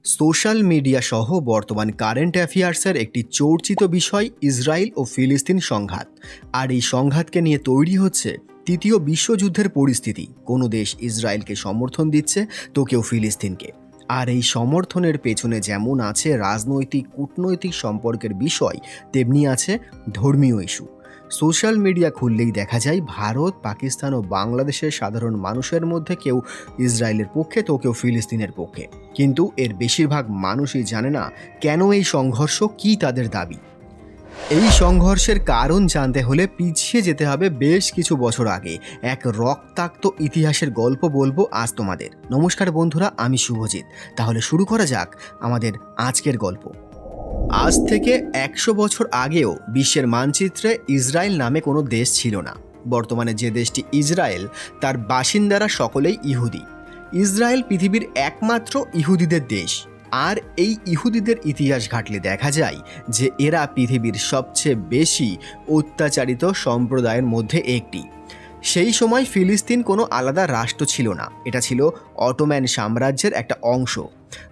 Social media সহ বর্তমান current অ্যাফেয়ার্সের একটি চর্চিত বিষয় ইসরায়েল ও ফিলিস্তিন সংঘাত। আর এই সংঘাতকে নিয়ে তৈরি হচ্ছে তৃতীয় বিশ্বযুদ্ধের পরিস্থিতি। কোনো দেশ ইসরায়েলকে সমর্থন দিচ্ছে তো কেউ ফিলিস্তিনকে। আর এই সমর্থনের পেছনে যেমন আছে রাজনৈতিক কূটনৈতিক সম্পর্কের বিষয়, তেমনি আছে ধর্মীয় ইস্যু। সোশ্যাল মিডিয়া খুললেই দেখা যায় ভারত, পাকিস্তান ও বাংলাদেশের সাধারণ মানুষের মধ্যে কেউ ইসরায়েলের পক্ষে তো কেউ ফিলিস্তিনের পক্ষে। কিন্তু এর বেশিরভাগ মানুষই জানে না কেন এই সংঘর্ষ, কী তাদের দাবি। এই সংঘর্ষের কারণ জানতে হলে পিছিয়ে যেতে হবে বেশ কিছু বছর আগে। এক রক্তাক্ত ইতিহাসের গল্প বলবো আজ তোমাদের। নমস্কার বন্ধুরা, আমি শুভজিৎ। তাহলে শুরু করা যাক আমাদের আজকের গল্প। আজ থেকে 100 বছর আগেও বিশ্বের মানচিত্রে ইসরায়েল নামে কোনো দেশ ছিল না। বর্তমানে যে দেশটি ইসরায়েল, তার বাসিন্দারা সকলেই ইহুদি। ইসরায়েল পৃথিবীর একমাত্র ইহুদিদের দেশ। আর এই ইহুদিদের ইতিহাস ঘাটলে দেখা যায় যে এরা পৃথিবীর সবচেয়ে বেশি অত্যাচারিত সম্প্রদায়ের মধ্যে একটি। সেই সময় ফিলিস্তিন কোনো আলাদা রাষ্ট্র ছিল না, এটা ছিল অটোম্যান সাম্রাজ্যের একটা অংশ।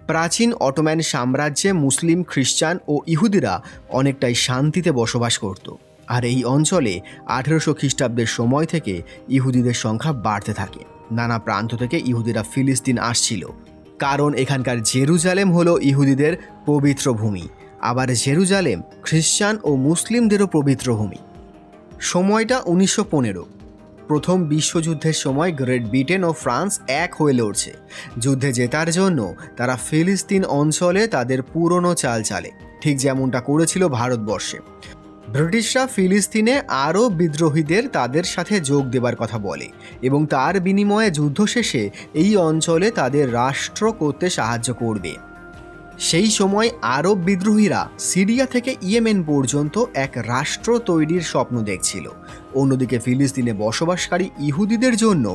প্রাচীন অটোম্যান সাম্রাজ্যে মুসলিম, খ্রিস্টান ও ইহুদিরা অনেকটাই শান্তিতে বসবাস করত। আর এই অঞ্চলে 1800 খ্রিস্টাব্দের সময় থেকে ইহুদিদের সংখ্যা বাড়তে থাকে। নানা প্রান্ত থেকে ইহুদিরা ফিলিস্তিন আসছিল, কারণ এখানকার জেরুজালেম হলো ইহুদিদের পবিত্র ভূমি। আবার জেরুজালেম খ্রিস্টান ও মুসলিমদেরও পবিত্র ভূমি। সময়টা 1915। প্রথম বিশ্বযুদ্ধের সময় গ্রেট ব্রিটেন ও ফ্রান্স এক হয়ে লড়ছে। যুদ্ধে জেতার জন্য তারা ফিলিস্তিন অঞ্চলে তাদের পুরনো চাল চালে, ঠিক যেমনটা করেছিল ভারতবর্ষে। ব্রিটিশরা ফিলিস্তিনে আরও বিদ্রোহীদের তাদের সাথে যোগ দেবার কথা বলে এবং তার বিনিময়ে যুদ্ধ শেষে এই অঞ্চলে তাদের রাষ্ট্র করতে সাহায্য করবে। সেই সময় আরব বিদ্রোহীরা সিরিয়া থেকে ইয়েমেন পর্যন্ত এক রাষ্ট্র তৈরির স্বপ্ন দেখছিল। অন্যদিকে ফিলিস্তিনে বসবাসকারী ইহুদিদের জন্য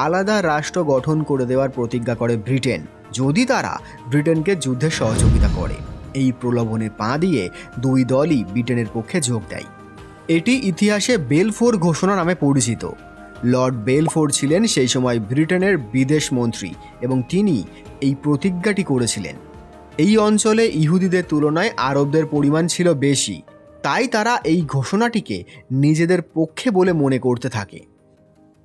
আলাদা রাষ্ট্র গঠন করে দেওয়ার প্রতিজ্ঞা করে ব্রিটেন, যদি তারা ব্রিটেনকে যুদ্ধে সহযোগিতা করে। এই প্রলোভনে পা দিয়ে দুই দলই ব্রিটেনের পক্ষে যোগ দেয়। এটি ইতিহাসে বেলফোর ঘোষণা নামে পরিচিত। লর্ড বেলফোর ছিলেন সেই সময় ব্রিটেনের বিদেশ মন্ত্রী এবং তিনি এই প্রতিজ্ঞাটি করেছিলেন। এই অঞ্চলে ইহুদিদের তুলনায় আরবদের পরিমাণ ছিল বেশি, তাই তারা এই ঘোষণাটিকে নিজেদের পক্ষে বলে মনে করতে থাকে।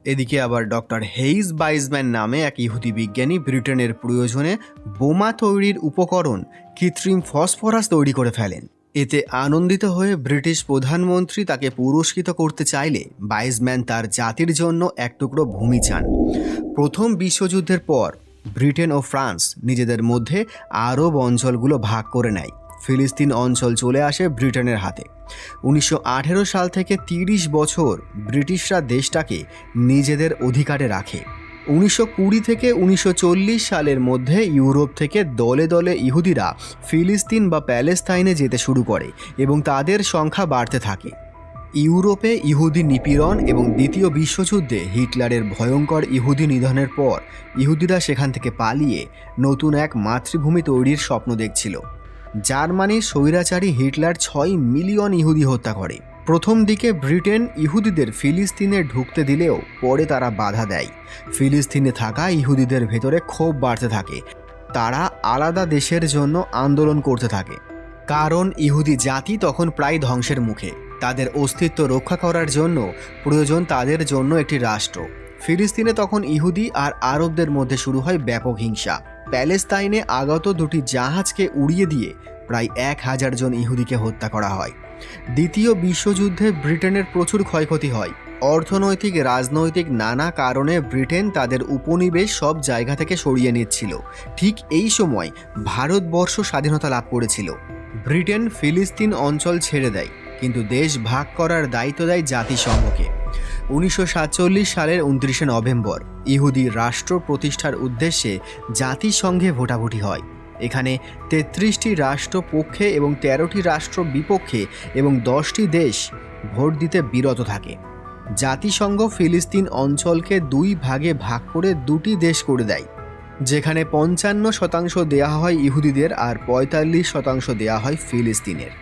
এদিকে আবার ডক্টর হেইজ বাইজম্যান নামে এক ইহুদি বিজ্ঞানী ব্রিটেনের প্রয়োজনে বোমা তৈরির উপকরণ কৃত্রিম ফসফরাস তৈরি করে ফেলেন। এতে আনন্দিত হয়ে ব্রিটিশ প্রধানমন্ত্রী তাকে পুরস্কৃত করতে চাইলে বাইজম্যান তার জাতির জন্য এক টুকরো ভূমি চান। প্রথম বিশ্বযুদ্ধের পর ব্রিটেন ও ফ্রান্স নিজেদের মধ্যে আরব অঞ্চলগুলো ভাগ করে নেয়। ফিলিস্তিন অঞ্চল চলে আসে ব্রিটেনের হাতে। 1918 সাল থেকে 30 বছর ব্রিটিশরা দেশটাকে নিজেদের অধিকারে রাখে। 1920 থেকে 1940 সালের মধ্যে ইউরোপ থেকে দলে দলে ইহুদিরা ফিলিস্তিন বা প্যালেস্তাইনে যেতে শুরু করে এবং তাদের সংখ্যা বাড়তে থাকে। ইউরোপে ইহুদি নিপীড়ন এবং দ্বিতীয় বিশ্বযুদ্ধে হিটলারের ভয়ঙ্কর ইহুদি নিধনের পর ইহুদিরা সেখান থেকে পালিয়ে নতুন এক মাতৃভূমি তৈরির স্বপ্ন দেখছিল। জার্মানির স্বৈরাচারী হিটলার 6 মিলিয়ন ইহুদি হত্যা করে। প্রথম দিকে ব্রিটেন ইহুদিদের ফিলিস্তিনে ঢুকতে দিলেও পরে তারা বাধা দেয়। ফিলিস্তিনে থাকা ইহুদিদের ভেতরে ক্ষোভ বাড়তে থাকে। তারা আলাদা দেশের জন্য আন্দোলন করতে থাকে, কারণ ইহুদি জাতি তখন প্রায় ধ্বংসের মুখে। তাদের অস্তিত্ব রক্ষা করার জন্য প্রয়োজন তাদের জন্য একটি রাষ্ট্র। ফিলিস্তিনে তখন ইহুদি আর আরবদের মধ্যে শুরু হয় ব্যাপক হিংসা। প্যালেস্তাইনে আগত দুটি জাহাজকে উড়িয়ে দিয়ে প্রায় 1000 জন ইহুদিকে হত্যা করা হয়। দ্বিতীয় বিশ্বযুদ্ধে ব্রিটেনের প্রচুর ক্ষয়ক্ষতি হয়। অর্থনৈতিক, রাজনৈতিক নানা কারণে ব্রিটেন তাদের উপনিবেশ সব জায়গা থেকে সরিয়ে নিচ্ছিল। ঠিক এই সময় ভারতবর্ষ স্বাধীনতা লাভ করেছিল। ব্রিটেন ফিলিস্তিন অঞ্চল ছেড়ে দেয়, কিন্তু দেশ ভাগ করার দায়িত্ব দেয় জাতিসংঘকে। 1947 সালের 29শে নভেম্বর ইহুদি রাষ্ট্র প্রতিষ্ঠার উদ্দেশ্যে জাতিসংঘে ভোটাভুটি হয়। এখানে 33টি রাষ্ট্র পক্ষে এবং 13টি রাষ্ট্র বিপক্ষে এবং 10টি দেশ ভোট দিতে বিরত থাকে। জাতিসংঘ ফিলিস্তিন অঞ্চলকে 2 ভাগে ভাগ করে 2টি দেশ করে দেয়, যেখানে 55% দেয়া হয় ইহুদিদের আর 45% দেয়া হয় ফিলিস্তিনের।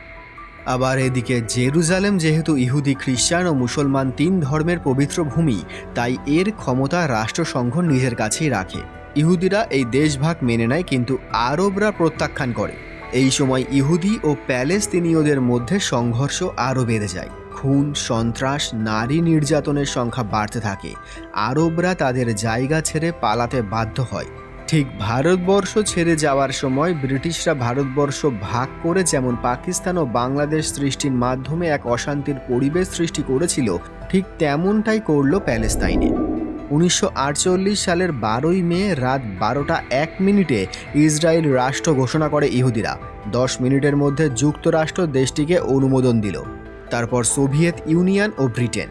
আবার এদিকে জেরুজালেম যেহেতু ইহুদি, খ্রিস্টান ও মুসলমান 3 ধর্মের পবিত্র ভূমি, তাই এর ক্ষমতা রাষ্ট্রসংঘ নিজের কাছেই রাখে। ইহুদিরা এই দেশভাগ মেনে নেয়, কিন্তু আরবরা প্রত্যাখ্যান করে। এই সময় ইহুদি ও প্যালেস্তিনীয়দের মধ্যে সংঘর্ষ আরও বেড়ে যায়। খুন, সন্ত্রাস, নারী নির্যাতনের সংখ্যা বাড়তে থাকে। আরবরা তাদের জায়গা ছেড়ে পালাতে বাধ্য হয়। ঠিক ভারতবর্ষ ছেড়ে যাওয়ার সময় ব্রিটিশরা ভারতবর্ষ ভাগ করে যেমন পাকিস্তান ও বাংলাদেশ সৃষ্টির মাধ্যমে এক অশান্তির পরিবেশ সৃষ্টি করেছিল, ঠিক তেমনটাই করল প্যালেস্তাইনে। 1948 সালের 12ই মে রাত 12:01 ইসরায়েল রাষ্ট্র ঘোষণা করে ইহুদিরা। 10 মিনিটের মধ্যে যুক্তরাষ্ট্র দেশটিকে অনুমোদন দিল, তারপর সোভিয়েত ইউনিয়ন ও ব্রিটেন।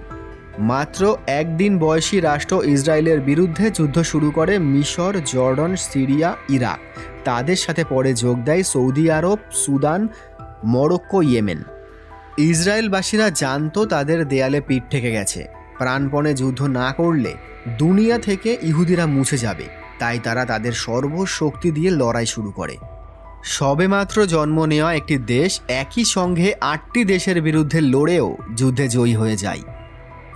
মাত্র একদিন বয়সী রাষ্ট্র ইসরায়েলের বিরুদ্ধে যুদ্ধ শুরু করে মিশর, জর্ডন, সিরিয়া, ইরাক। তাদের সাথে পরে যোগ দেয় সৌদি আরব, সুদান, মরক্কো, ইয়েমেন। ইসরায়েলবাসীরা জানতো তাদের দেয়ালে পিঠ ঠেকে গেছে। প্রাণপণে যুদ্ধ না করলে দুনিয়া থেকে ইহুদিরা মুছে যাবে, তাই তারা তাদের সর্বশক্তি দিয়ে লড়াই শুরু করে। সবেমাত্র জন্ম নেওয়া একটি দেশ একই সঙ্গে 8টি দেশের বিরুদ্ধে লড়েও যুদ্ধে জয়ী হয়ে যায়।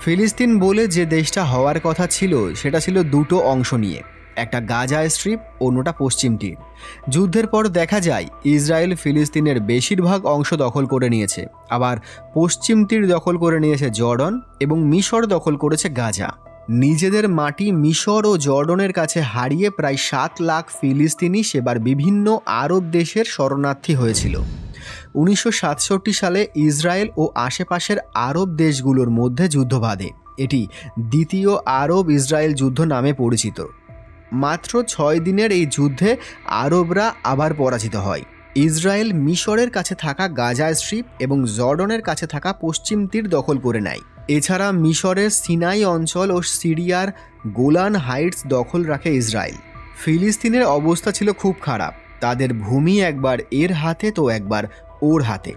ফিলিস্তিন বলে যে দেশটা হওয়ার কথা ছিল, সেটা ছিল দুটো অংশ নিয়ে, একটা গাজা স্ট্রিপ, অন্যটা পশ্চিম তীর। যুদ্ধের পর দেখা যায় ইসরায়েল ফিলিস্তিনের বেশিরভাগ অংশ দখল করে নিয়েছে, আবার পশ্চিম তীর দখল করে নিয়েছে জর্ডন, এবং মিশর দখল করেছে গাজা। নিজেদের মাটি মিশর ও জর্ডনের কাছে হারিয়ে প্রায় 7 লাখ ফিলিস্তিনি সেবার বিভিন্ন আরব দেশের শরণার্থী হয়েছিল। 1967 সালে ইসরায়েল ও আশেপাশের আরব দেশগুলোর মধ্যে যুদ্ধ বাধে। এটি দ্বিতীয় আরব ইসরায়েল যুদ্ধ নামে পরিচিত। মাত্র 6 দিনের এই যুদ্ধে আরবরা আবার পরাজিত হয়। ইসরায়েল মিশরের কাছে থাকা গাজা স্ট্রিপ এবং জর্ডনের কাছে থাকা পশ্চিম তীর দখল করে নেয়। এছাড়া মিশরের সিনাই অঞ্চল ও সিরিয়ার গোলান হাইটস দখল রাখে ইসরায়েল। ফিলিস্তিনের অবস্থা ছিল খুব খারাপ। তাদের ভূমি একবার এর হাতে তো একবার ওর হাতে।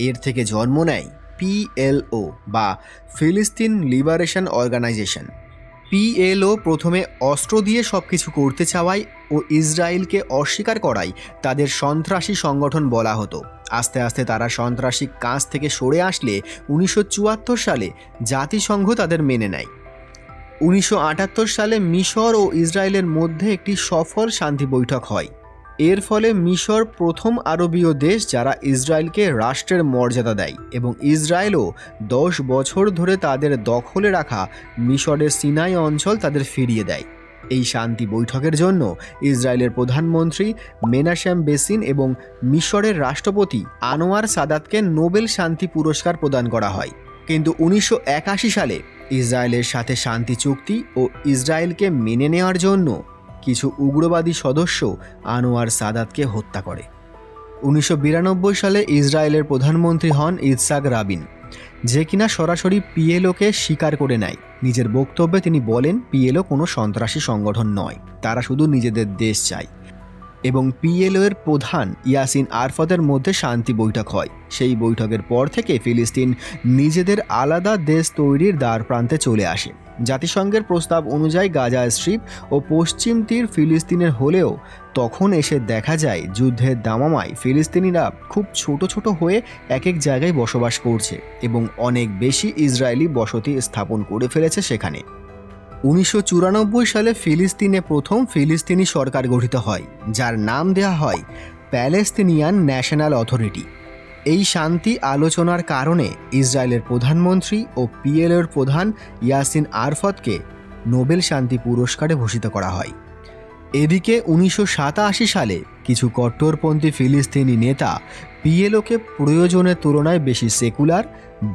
এর থেকে জন্ম নেয় PLO বা ফিলিস্তিন লিবারেশন অর্গানাইজেশন। PLO প্রথমে অস্ত্র দিয়ে সব কিছু করতে চাওয়ায় ও ইসরায়েলকে অস্বীকার করায় তাদের সন্ত্রাসী সংগঠন বলা হতো। আস্তে আস্তে তারা সন্ত্রাসী কাজ থেকে সরে আসলে 1974 সালে জাতিসংঘ তাদের মেনে নেয়। 1978 সালে মিশর ও ইসরায়েলের মধ্যে একটি সফল শান্তি বৈঠক হয়। এর ফলে মিশর প্রথম আরবীয় দেশ যারা ইসরায়েলকে রাষ্ট্রের মর্যাদা দেয়, এবং ইসরায়েলও 10 বছর ধরে তাদের দখলে রাখা মিশরের সিনাই অঞ্চল তাদের ফিরিয়ে দেয়। এই শান্তি বৈঠকের জন্য ইসরায়েলের প্রধানমন্ত্রী মেনাশেম বেসিন এবং মিশরের রাষ্ট্রপতি আনোয়ার সাদাতকে নোবেল শান্তি পুরস্কার প্রদান করা হয়। কিন্তু 1981 সালে ইসরায়েলের সাথে শান্তি চুক্তি ও ইসরায়েলকে মেনে নেওয়ার জন্য কিছু উগ্রবাদী সদস্য আনোয়ার সাদাতকে হত্যা করে। 1992 সালে ইসরায়েলের প্রধানমন্ত্রী হন ইৎসাক রাবিন, যে কিনা সরাসরি PLOকে স্বীকার করে নেয়। নিজের বক্তব্যে তিনি বলেন, PLO কোনো সন্ত্রাসী সংগঠন নয়, তারা শুধু নিজেদের দেশ চায়। এবং PLO এর প্রধান ইয়াসিন আরফাতের মধ্যে শান্তি বৈঠক হয়। সেই বৈঠকের পর থেকে ফিলিস্তিন নিজেদের আলাদা দেশ তৈরির দ্বার প্রান্তে চলে আসে। জাতিসংঘের প্রস্তাব অনুযায়ী গাজা স্ট্রিপ ও পশ্চিম তীর ফিলিস্তিনের হলেও তখন এসে দেখা যায় যুদ্ধের দামামায় ফিলিস্তিনিরা খুব ছোট ছোট হয়ে এক এক জায়গায় বসবাস করছে এবং অনেক বেশি ইসরায়েলি বসতি স্থাপন করে ফেলেছে সেখানে। 1994 সালে ফিলিস্তিনে প্রথম ফিলিস্তিনি সরকার গঠিত হয়, যার নাম দেওয়া হয় প্যালেস্তিনিয়ান ন্যাশনাল অথরিটি। এই শান্তি আলোচনার কারণে ইসরায়েলের প্রধানমন্ত্রী ও PLOর প্রধান ইয়াসিন আরফাতকে নোবেল শান্তি পুরস্কারে ভূষিত করা হয়। এদিকে 1987 সালে কিছু কট্টরপন্থী ফিলিস্তিনি নেতা PLOকে প্রয়োজনের তুলনায় বেশি সেকুলার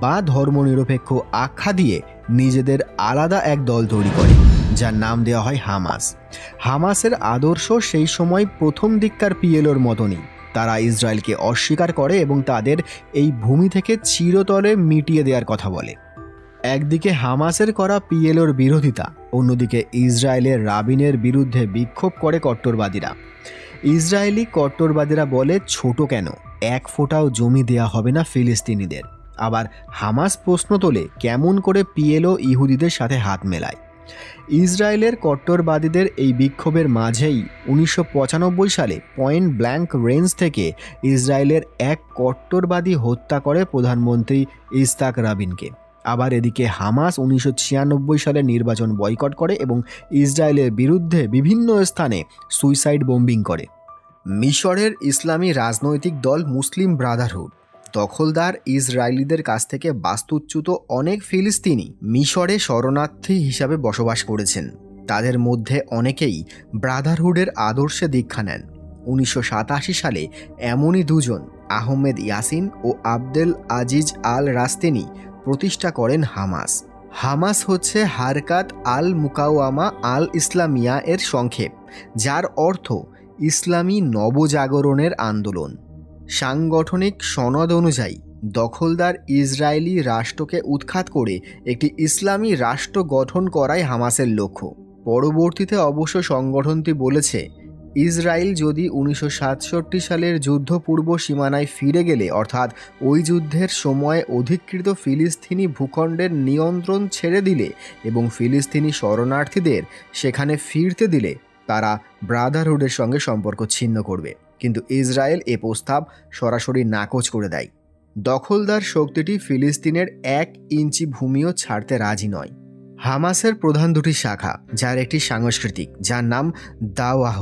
বা ধর্মনিরপেক্ষ আখ্যা দিয়ে নিজেদের আলাদা এক দল তৈরি করে, যার নাম দেওয়া হয় হামাস। হামাসের আদর্শ সেই সময় প্রথম দিককার PLOর মতনই। তারা ইসরায়েলকে অস্বীকার করে এবং তাদের এই ভূমি থেকে চিরতরে মিটিয়ে দেওয়ার কথা বলে। একদিকে হামাসের করা PLOর বিরোধিতা, অন্যদিকে ইসরায়েলের রাবিনের বিরুদ্ধে বিক্ষোভ করে কট্টরবাদীরা। ইসরায়েলি কট্টরবাদীরা বলে, ছোট কেন, 1 ফোঁটাও জমি দেয়া হবে না ফিলিস্তিনিদের। আবার হামাস প্রশ্ন তোলে, কেমন করে PLO ইহুদিদের সাথে হাত মেলায়। ইসরায়েলের কট্টরবাদীদের এই বিক্ষোভের মাঝেই 1995 সালে পয়েন্ট ব্ল্যাঙ্ক রেঞ্জ থেকে ইসরায়েলের এক কট্টরবাদী হত্যা করে প্রধানমন্ত্রী ইৎসাক রাবিনকে। আবার এদিকে হামাস 1996 সালে নির্বাচন বয়কট করে এবং ইসরায়েলের বিরুদ্ধে বিভিন্ন স্থানে সুইসাইড বোম্বিং করে। মিশরের ইসলামী রাজনৈতিক দল মুসলিম ব্রাদারহুড দখলদার ইসরায়েলিদের কাছ থেকে বাস্তুচ্যুত অনেক ফিলিস্তিনি মিশরে শরণার্থী হিসাবে বসবাস করেছেন। তাদের মধ্যে অনেকেই ব্রাদারহুডের আদর্শে দীক্ষা নেন। 1987 সালে এমনই দুজন, আহমেদ ইয়াসিন ও আবদেল আজিজ আল রাস্তেনি প্রতিষ্ঠা করেন হামাস। হামাস হচ্ছে হারকাত আল মুকাওয়ামা আল ইসলামিয়া এর সংক্ষেপ, যার অর্থ ইসলামী নবজাগরণের আন্দোলন। সাংগঠনিক সনদ অনুযায়ী দখলদার ইসরায়েলি রাষ্ট্রকে উৎখাত করে একটি ইসলামী রাষ্ট্র গঠন করাই হামাসের লক্ষ্য। পরবর্তীতে অবশ্য সংগঠনটি বলেছে, ইসরায়েল যদি 1967 সালের যুদ্ধপূর্ব সীমানায় ফিরে গেলে, অর্থাৎ ওই যুদ্ধের সময় অধিকৃত ফিলিস্তিনি ভূখণ্ডের নিয়ন্ত্রণ ছেড়ে দিলে এবং ফিলিস্তিনি শরণার্থীদের সেখানে ফিরতে দিলে, তারা ব্রাদারহুডের সঙ্গে সম্পর্ক ছিন্ন করবে। কিন্তু ইসরায়েল এ প্রস্তাব সরাসরি নাকচ করে দেয়। দখলদার শক্তিটি ফিলিস্তিনের 1 ইঞ্চি ভূমিও ছাড়তে রাজি নয়। হামাসের প্রধান দুটি শাখা, যার একটি সাংস্কৃতিক, যার নাম দাওয়াহ,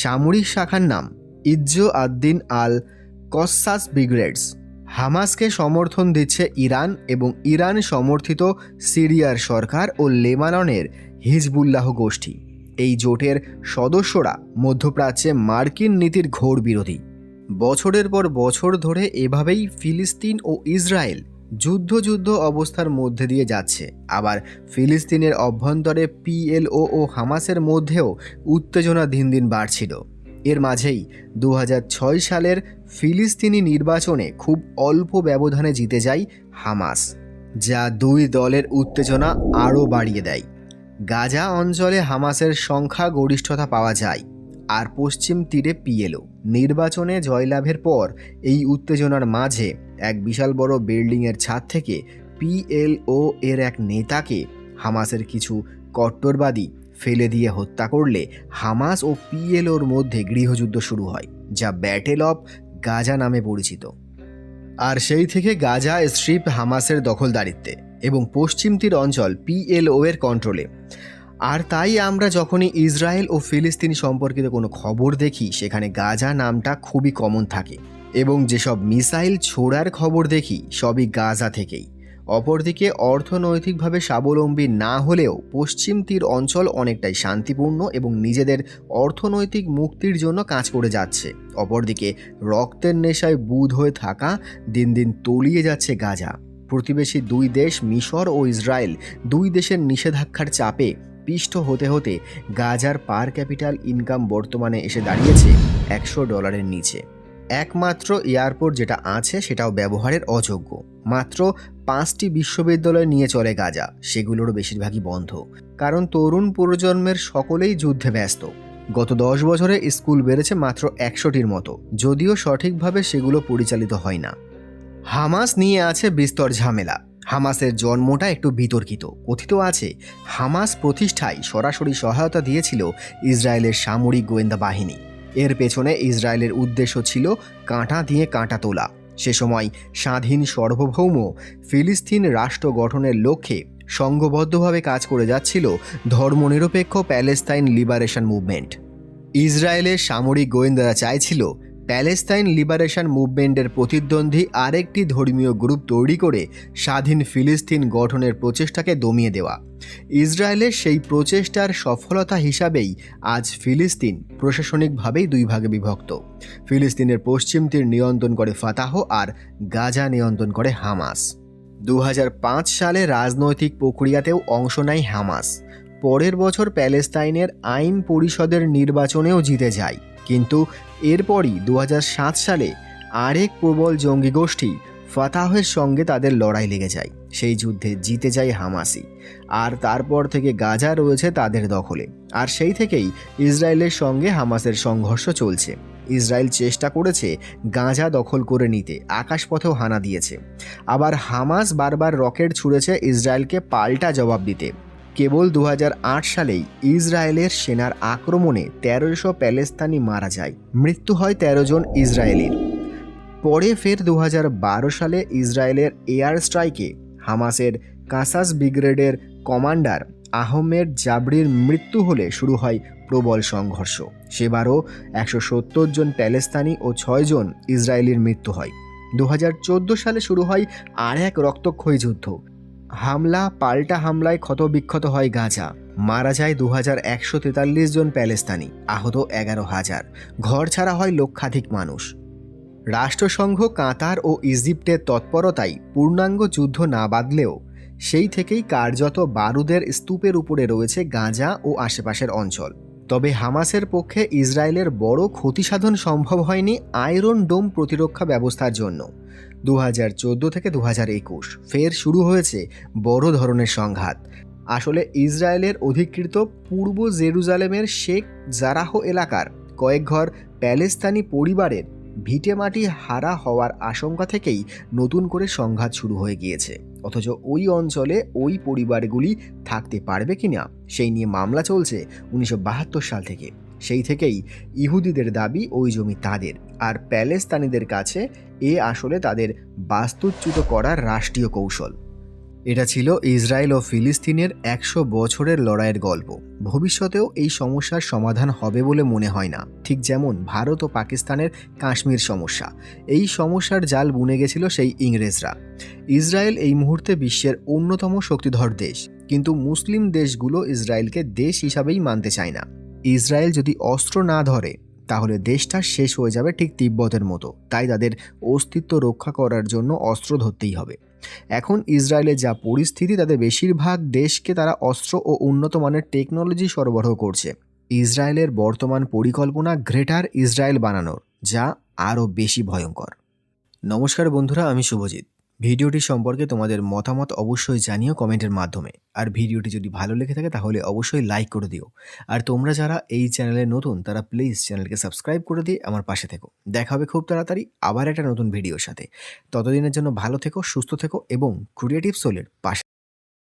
সামরিক শাখার নাম ইজ্জো আদ্দিন আল কসাস ব্রিগেডস। হামাসকে সমর্থন দিচ্ছে ইরান এবং ইরান সমর্থিত সিরিয়ার সরকার ও লেবাননের হিজবুল্লাহ গোষ্ঠী। এই জোটের সদস্যরা মধ্যপ্রাচ্যে মার্কিন নীতির ঘোর বিরোধী। বছরের পর বছর ধরে এভাবেই ফিলিস্তিন ও ইসরায়েল যুদ্ধ অবস্থার মধ্যে দিয়ে যাচ্ছে। আবার ফিলিস্তিনের অভ্যন্তরে পিএলও ও হামাসের মধ্যেও উত্তেজনা দিন দিন বাড়ছিল। এর মাঝেই 2006 সালের ফিলিস্তিনি নির্বাচনে খুব অল্প ব্যবধানে জিতে যায় হামাস, যা দুই দলের উত্তেজনা আরও বাড়িয়ে দেয়। গাজা অঞ্চলে হামাসের সংখ্যাগরিষ্ঠতা পাওয়া যায়, আর পশ্চিম তীরে পিএলও। নির্বাচনে জয়লাভের পর এই উত্তেজনার মাঝে এক বিশাল বড় বিল্ডিংয়ের ছাদ থেকে পিএলও এর এক নেতাকে হামাসের কিছু কট্টরবাদী ফেলে দিয়ে হত্যা করলে হামাস ও পিএলওর মধ্যে গৃহযুদ্ধ শুরু হয়, যা ব্যাটেল অফ গাজা নামে পরিচিত। আর সেই থেকে গাজা স্ট্রিপ হামাসের দখলদারিত্বে এবং পশ্চিম তীর অঞ্চল পিএলও এর কন্ট্রোলে। আর তাই আমরা যখনই ইসরায়েল ও ফিলিস্তিন সম্পর্কিত কোনো খবর দেখি, সেখানে গাজা নামটা খুবই কমন থাকে এবং যেসব মিসাইল ছোড়ার খবর দেখি সবই গাজা থেকেই। অপরদিকে অর্থনৈতিকভাবে স্বাবলম্বী না হলেও পশ্চিম তীর অঞ্চল অনেকটাই শান্তিপূর্ণ এবং নিজেদের অর্থনৈতিক মুক্তির জন্য কাজ করে যাচ্ছে। অপরদিকে রক্তের নেশায় বুঁদ হয়ে থাকা দিন দিন তলিয়ে যাচ্ছে গাজা। প্রতিবেশী দুই দেশ মিশর ও ইসরায়েল, দুই দেশের নিষেধাজ্ঞার চাপে পিষ্ট হতে হতে গাজার পার ক্যাপিটাল ইনকাম বর্তমানে এসে দাঁড়িয়েছে $100 নিচে। একমাত্র এয়ারপোর্ট যেটা আছে সেটাও ব্যবহারের অযোগ্য। মাত্র 5টি বিশ্ববিদ্যালয় নিয়ে চলে গাজা, সেগুলোরও বেশিরভাগই বন্ধ, কারণ তরুণ প্রজন্মের সকলেই যুদ্ধে ব্যস্ত। গত 10 বছরে স্কুল বেড়েছে মাত্র 100টির মতো, যদিও সঠিকভাবে সেগুলো পরিচালিত হয় না। হামাস নিয়ে আছে বিস্তর ঝামেলা। হামাসের জন্মটা একটু বিতর্কিত। কথিত আছে হামাস প্রতিষ্ঠায় সরাসরি সহায়তা দিয়েছিল ইসরায়েলের সামরিক গোয়েন্দা বাহিনী। এর পেছনে ইসরায়েলের উদ্দেশ্য ছিল কাঁটা দিয়ে কাঁটা তোলা। সে সময় স্বাধীন সার্বভৌম ফিলিস্তিন রাষ্ট্র গঠনের লক্ষ্যে সংঘবদ্ধভাবে কাজ করে যাচ্ছিল ধর্মনিরপেক্ষ প্যালেস্তাইন লিবারেশন মুভমেন্ট। ইসরায়েলের সামরিক গোয়েন্দারা চাইছিল প্যালেস্তাইন লিবারেশন মুভমেন্টের প্রতিদ্বন্দ্বী আরেকটি ধর্মীয় গ্রুপ তৈরি করে স্বাধীন ফিলিস্তিন গঠনের প্রচেষ্টাকে দমিয়ে দেওয়া। ইসরায়েলের সেই প্রচেষ্টার সফলতা হিসাবেই আজ ফিলিস্তিন প্রশাসনিকভাবেই দুই ভাগে বিভক্ত। ফিলিস্তিনের পশ্চিম তীর নিয়ন্ত্রণ করে ফাতাহ আর গাজা নিয়ন্ত্রণ করে হামাস। 2005 সালে রাজনৈতিক প্রক্রিয়াতেও অংশ নেয় হামাস। পরের বছর প্যালেস্তাইনের আইন পরিষদের নির্বাচনেও জিতে যায়, কিন্তু এরপরই 2007 সালে আরেক প্রবল জঙ্গি গোষ্ঠী ফাতাহের সঙ্গে তাদের লড়াই লেগে যায়। সেই যুদ্ধে জিতে যায় হামাসই, আর তারপর থেকে গাজা রয়েছে তাদের দখলে। আর সেই থেকেই ইসরায়েলের সঙ্গে হামাসের সংঘর্ষ চলছে। ইসরায়েল চেষ্টা করেছে গাজা দখল করে নিতে, আকাশপথেও হানা দিয়েছে। আবার হামাস বারবার রকেট ছুঁড়েছে ইসরায়েলকে পাল্টা জবাব দিতে। কেবল 2008 সালেই ইসরায়েলের সেনার আক্রমণে 1300 প্যালেস্তানি মারা যায়, মৃত্যু হয় 13 জন ইসরায়েলির। পরে ফের 2012 সালে ইসরায়েলের এয়ার স্ট্রাইকে হামাসের কাসাস ব্রিগেডের কমান্ডার আহমেদ জাবরির মৃত্যু হলে শুরু হয় প্রবল সংঘর্ষ। সেবারও 170 জন প্যালেস্তানি ও 6 জন ইসরায়েলির মৃত্যু হয়। 2014 সালে শুরু হয় আর এক রক্তক্ষয়ী যুদ্ধ। হামলা পাল্টা হামলায় ক্ষতবিক্ষত হয় গাজা। মারা যায় 2143 জন প্যালেস্তানি, আহত 11,000, ঘর ছাড়া হয় লক্ষাধিক মানুষ। রাষ্ট্রসংঘ কাতার ও ইজিপ্টের তৎপরতায় পূর্ণাঙ্গ যুদ্ধ না বাঁধলেও সেই থেকেই কার্যত বারুদের স্তূপের উপরে রয়েছে গাজা ও আশেপাশের অঞ্চল। তবে হামাসের পক্ষে ইসরায়েলের বড় ক্ষতিসাধন সম্ভব হয়নি আয়রন ডোম প্রতিরক্ষা ব্যবস্থার জন্য। 2014 থেকে 2021 ফের শুরু হয়েছে বড় ধরনের সংঘাত। আসলে ইসরায়েলের অধিকৃত পূর্ব জেরুজালেমের শেখ জারাহ এলাকার কয়েক ঘর প্যালেস্তানি পরিবারের ভিটেমাটি হারা হওয়ার আশঙ্কা থেকেই নতুন করে সংঘাত শুরু হয়ে গিয়েছে। অথচ ওই অঞ্চলে ওই পরিবারগুলি থাকতে পারবে কিনা সেই নিয়ে মামলা চলছে 1972 সাল থেকে। সেই থেকেই ইহুদিদের দাবি ওই জমি তাদের, আর প্যালেস্তানিদের কাছে এ আসলে তাদের বাস্তুচ্যুত করার রাষ্ট্রীয় কৌশল। এটা ছিল ইসরায়েল ও ফিলিস্তিনের 100 বছরের লড়াইয়ের গল্প। ভবিষ্যতেও এই সমস্যার সমাধান হবে বলে মনে হয় না। ঠিক যেমন ভারত ও পাকিস্তানের কাশ্মীর সমস্যা, এই সমস্যার জাল বুনে গেছিল সেই ইংরেজরা। ইসরায়েল এই মুহূর্তে বিশ্বের অন্যতম শক্তিধর দেশ, কিন্তু মুসলিম দেশগুলো ইসরায়েলকে দেশ হিসাবেই মানতে চায় না। ইসরায়েল যদি অস্ত্র না ধরে তাহলে দেশটা শেষ হয়ে যাবে ঠিক তিব্বতের মতো। তাই তাদের অস্তিত্ব রক্ষা করার জন্য অস্ত্র ধরতেই হবে। এখন ইসরায়েলের যা পরিস্থিতি, তাদের বেশিরভাগ দেশকে তারা অস্ত্র ও উন্নত মানের টেকনোলজি সরবরাহ করছে। ইসরায়েলের বর্তমান পরিকল্পনা গ্রেটার ইসরায়েল বানানোর, যা আরও বেশি ভয়ঙ্কর। নমস্কার বন্ধুরা, আমি শুভজিৎ। ভিডিওটি সম্পর্কে তোমাদের মতামত অবশ্যই জানিও কমেন্টের মাধ্যমে। আর ভিডিওটি যদি ভালো লেগে থাকে তাহলে অবশ্যই লাইক করে দিও। আর তোমরা যারা এই চ্যানেলে নতুন তারা প্লিজ চ্যানেলকে সাবস্ক্রাইব করে দিয়ে আমার পাশে থেকো। দেখা হবে খুব তাড়াতাড়ি আবার একটা নতুন ভিডিওর সাথে। ততদিনের জন্য ভালো থেকো, সুস্থ থেকো এবং ক্রিয়েটিভ সোলের পাশে